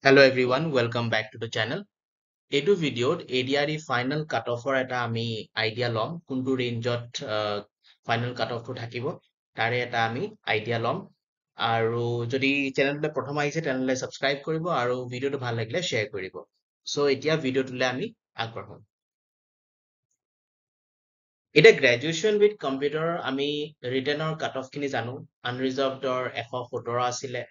Hello everyone, welcome back to the channel. এইটো ভিডিঅ'ত ADRE final কাট অফৰ এটা আমি আইডিয়া ল'ম কোনটো ৰেঞ্জত ফাইনেল কাট অফটো থাকিব তাৰে এটা আমি আইডিয়া ল'ম আৰু যদি চেনেললৈ প্ৰথম আহিছে তেনেহ'লে ছাবস্ক্ৰাইব কৰিব আৰু ভিডিঅ'টো ভাল লাগিলে শ্বেয়াৰ কৰিব সো এতিয়া ভিডিঅ'টোলৈ আমি আগবাঢ়ো এতিয়া গ্ৰেজুৱেশ্যন উইথ কম্পিউটাৰ আমি ৰিটেনৰ কাট অফখিনি জানো আনৰিজাৰ্ভডৰ 117 আছিলে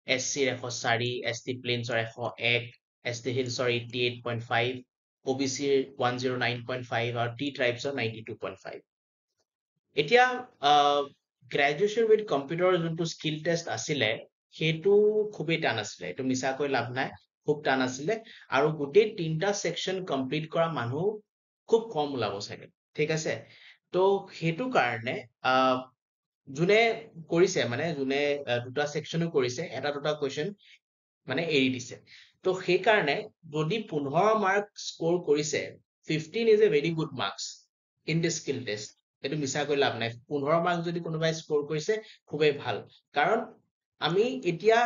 SC 104 ST প্লেইনছৰ 101 ST হিলছৰ 88.5 OBC 109.5 আৰু T ট্ৰাইবছৰ 92.5 এতিয়া গ্ৰেজুৱেশ্যন উইথ কম্পিউটাৰ যোনটো স্কিল টেষ্ট আছিলে সেইটো খুবেই টান আছিলে এইটো মিছাকৈ লাভ নাই খুব টান আছিলে আৰু গোটেই তিনিটা ছেকশ্যন কমপ্লিট কৰা মানুহ খুব কম ওলাব চাগে ঠিক আছে তো সেইটো কাৰণে যোনে কৰিছে মানে যোনে দুটা ছেকশ্যনো কৰিছে এটা দুটা কুৱেশ্যন মানে এৰি দিছে তো সেইকাৰণে যদি 15 মাৰ্ক স্ক'ৰ কৰিছে 15 is a very good marks in this skill test এইটো মিছাকৈ লাভ নাই 15 মাৰ্ক যদি কোনোবাই স্ক'ৰ কৰিছে খুবেই ভাল কাৰণ আমি এতিয়া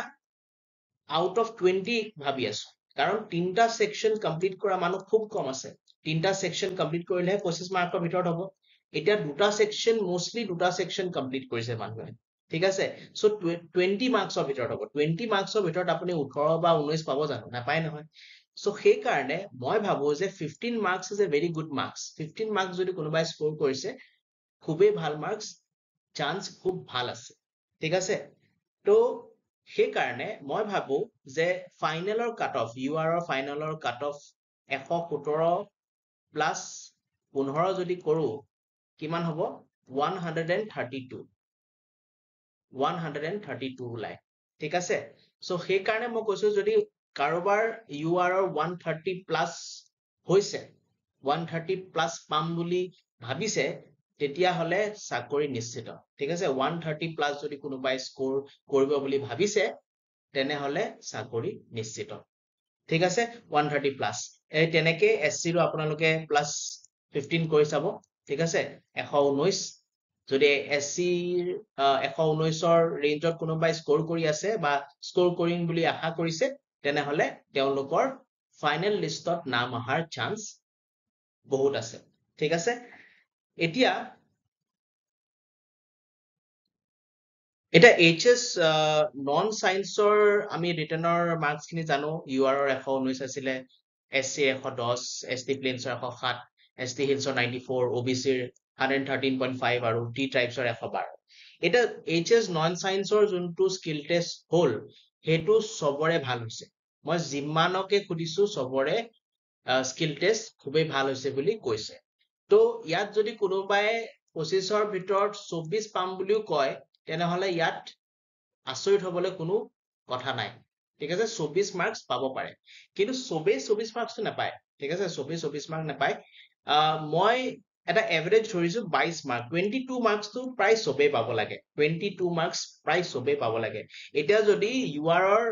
আউট অফ 20 ভাবি আছো কাৰণ তিনিটা ছেকশ্যন কমপ্লিট কৰা মানুহ খুব কম আছে তিনিটা ছেকশ্যন কমপ্লিট কৰিলেহে 25 মাৰ্কৰ ভিতৰত হ'ব এতিয়া দুটা ছেকশ্যন মোষ্টলি দুটা ছেকশ্যন কমপ্লিট কৰিছে মানুহে ঠিক আছে সো 20 মাৰ্কছৰ ভিতৰত হ'ব 20 মাৰ্কছৰ ভিতৰত আপুনি 18 বা 19 পাব জানো নাপায় নহয় সো সেই কাৰণে মই ভাবো যে 15 marks is a very good marks 15 marks যদি কোনোবাই স্ক'ৰ কৰিছে খুবেই ভাল মাৰ্কছ চান্স খুব ভাল আছে ঠিক আছে তো সেইকাৰণে মই ভাবো যে ফাইনেলৰ কাট অফ URৰ ফাইনেলৰ কাট অফ 117 প্লাছ 15 যদি কৰো কিমান হ'ব 132 ওলাই ঠিক আছে সো সেইকাৰণে মই কৈছো যদি কাৰোবাৰ URৰ 130 প্লাছ হৈছে 130 প্লাছ পাম বুলি ভাবিছে তেতিয়াহ'লে চাকৰি নিশ্চিত ঠিক আছে 130 প্লাছ যদি কোনোবাই স্ক'ৰ কৰিব বুলি ভাবিছে তেনেহ'লে চাকৰি নিশ্চিত ঠিক আছে 130 প্লাছ এই তেনেকে SC ৰো আপোনালোকে প্লাছ 15 কৰি চাব ঠিক আছে 119 যদি SCৰ 119ৰ ৰেঞ্জত কোনোবাই স্ক'ৰ কৰি আছে বা স্ক'ৰ কৰিম বুলি আশা কৰিছে তেনেহ'লে তেওঁলোকৰ ফাইনেল লিষ্টত নাম অহাৰ চান্স বহুত আছে ঠিক আছে এতিয়া HS নন সায়েন্সৰ আমি ৰিটেনৰ মাৰ্কছখিনি জানো URৰ 119 আছিলে SC 110 ST প্লেইনছৰ 107 ST হিলছৰ 94 OBCৰ 113.5 আৰু T ট্ৰাইবছৰ 112 এটা HS নন সায়েন্সৰ যোনটো স্কিল টেষ্ট হ'ল সেইটো সবৰে ভাল হৈছে মই যিমানকে খুদিছো সবৰে স্কিল টেষ্ট খুবেই ভাল হৈছে বুলি কৈছে তো ইয়াত যদি কোনোবাই 25ৰ ভিতৰত 24 পাম বুলিও কয় তেনেহ'লে ইয়াত আচৰিত হ'বলৈ কোনো কথা নাই ঠিক আছে 24 মাৰ্কছ পাব পাৰে কিন্তু সবেই 24 মাৰ্কছটো নাপায় ঠিক আছে সবেই 24 মাৰ্ক নাপায় মই এটা এভাৰেজ ধৰিছো 22 মাৰ্ক 22 মাৰ্কছটো প্ৰায় সবেই পাব লাগে 22 মাৰ্কছ প্ৰায় সবেই পাব লাগে এতিয়া যদি URৰ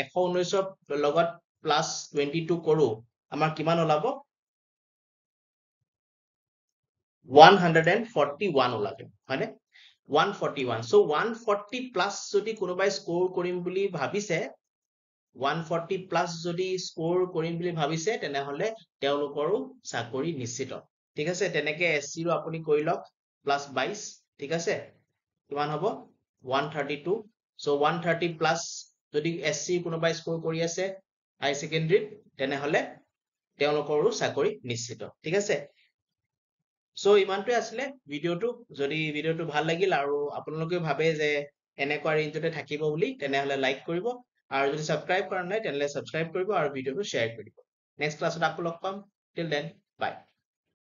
119ৰ লগত প্লাছ 22 কৰো আমাৰ কিমান ওলাব 141 ওলাব হয়নে 141 so 140 প্লাছ যদি কোনোবাই স্ক'ৰ কৰিম বুলি ভাবিছে 140 প্লাছ যদি স্ক'ৰ কৰিম বুলি ভাবিছে তেনেহ'লে তেওঁলোকৰো চাকৰি নিশ্চিত ঠিক আছে তেনেকে SC ৰো আপুনি কৰি লওক প্লাছ 22 ঠিক আছে কিমান হ'ব 132 so 130 প্লাছ যদি SC কোনোবাই স্ক'ৰ কৰি আছে হাই সেকেন্ডাৰীত তেনেহ'লে তেওঁলোকৰো চাকৰি নিশ্চিত ঠিক আছে সো ইমানটোৱে আছিলে ভিডিঅ'টো যদি ভিডিঅ'টো ভাল লাগিল আৰু আপোনালোকে ভাবে যে এনেকুৱা ৰেঞ্জতে থাকিব বুলি তেনেহ'লে লাইক কৰিব আৰু যদি সাবস্ক্ৰাইব কৰা নাই তেনেহ'লে সাবস্ক্ৰাইব কৰিব আৰু ভিডিঅ'টো শ্বেয়াৰ কৰিব নেক্সট ক্লাছত আকৌ লগ পাম টিল দেন বাই